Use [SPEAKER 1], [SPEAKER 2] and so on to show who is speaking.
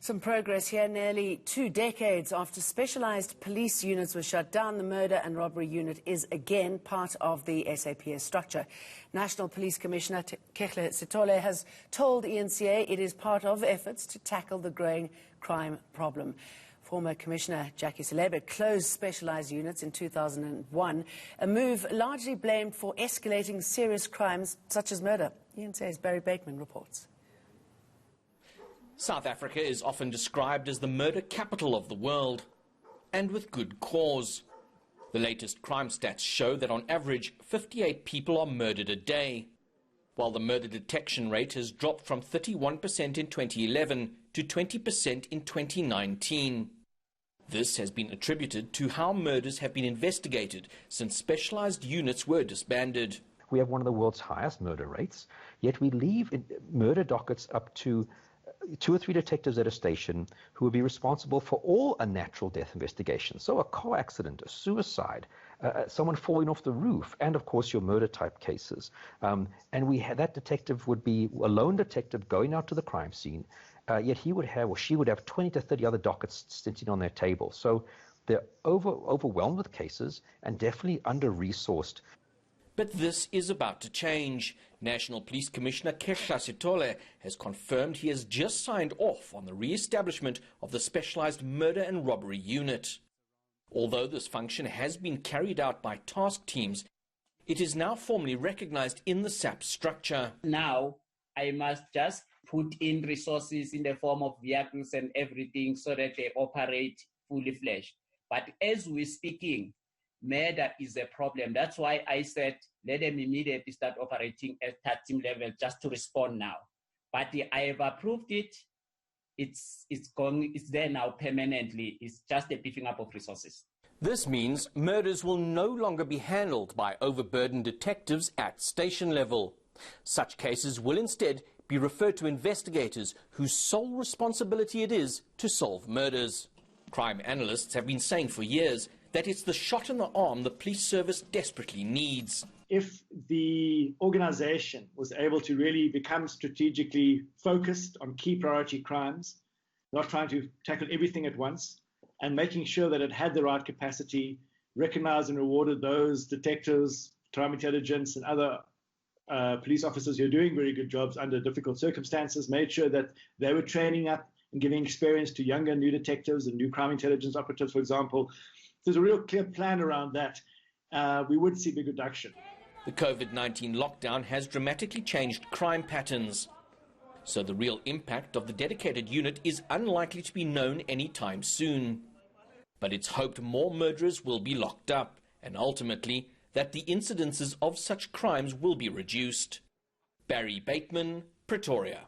[SPEAKER 1] Some progress here. Nearly 2 decades after specialised police units were shut down, the Murder and Robbery Unit is again part of the SAPS structure. National Police Commissioner Kekhle Sitole has told eNCA it is part of efforts to tackle the growing crime problem. Former Commissioner Jackie Selebe closed specialised units in 2001, a move largely blamed for escalating serious crimes such as murder. eNCA's Barry Bateman reports.
[SPEAKER 2] South Africa is often described as the murder capital of the world, and with good cause. The latest crime stats show that on average 58 people are murdered a day, while the murder detection rate has dropped from 31% in 2011 to 20% in 2019. This has been attributed to how murders have been investigated since specialised units were disbanded.
[SPEAKER 3] We have one of the world's highest murder rates, yet we leave murder dockets up to 2 or 3 detectives at a station who would be responsible for all unnatural death investigations. So a car accident, a suicide, someone falling off the roof, and of course your murder type cases. And that detective would be a lone detective going out to the crime scene, yet he would have, or she would have 20 to 30 other dockets sitting on their table. So they're overwhelmed with cases and definitely under-resourced.
[SPEAKER 2] But this is about to change. National Police Commissioner Kekhle Sitole has confirmed he has just signed off on the re-establishment of the specialised Murder and Robbery Unit. Although this function has been carried out by task teams, it is now formally recognised in the SAPS structure.
[SPEAKER 4] Now, I must just put in resources in the form of vehicles and everything so that they operate fully fledged. But as we're speaking, murder is a problem. That's why I said let them immediately start operating at that team level just to respond now. But I have approved it. It's there now permanently. It's just a beefing up of resources.
[SPEAKER 2] This means murders will no longer be handled by overburdened detectives at station level. Such cases will instead be referred to investigators whose sole responsibility it is to solve murders. Crime analysts have been saying for years that it's the shot in the arm the police service desperately needs.
[SPEAKER 5] If the organization was able to really become strategically focused on key priority crimes, not trying to tackle everything at once, and making sure that it had the right capacity, recognized and rewarded those detectives, crime intelligence and other police officers who are doing very good jobs under difficult circumstances, made sure that they were training up and giving experience to younger new detectives and new crime intelligence operatives, for example. There's a real clear plan around that. We would see big reduction.
[SPEAKER 2] The COVID-19 lockdown has dramatically changed crime patterns. So the real impact of the dedicated unit is unlikely to be known anytime soon. But it's hoped more murderers will be locked up, and ultimately that the incidences of such crimes will be reduced. Barry Bateman, Pretoria.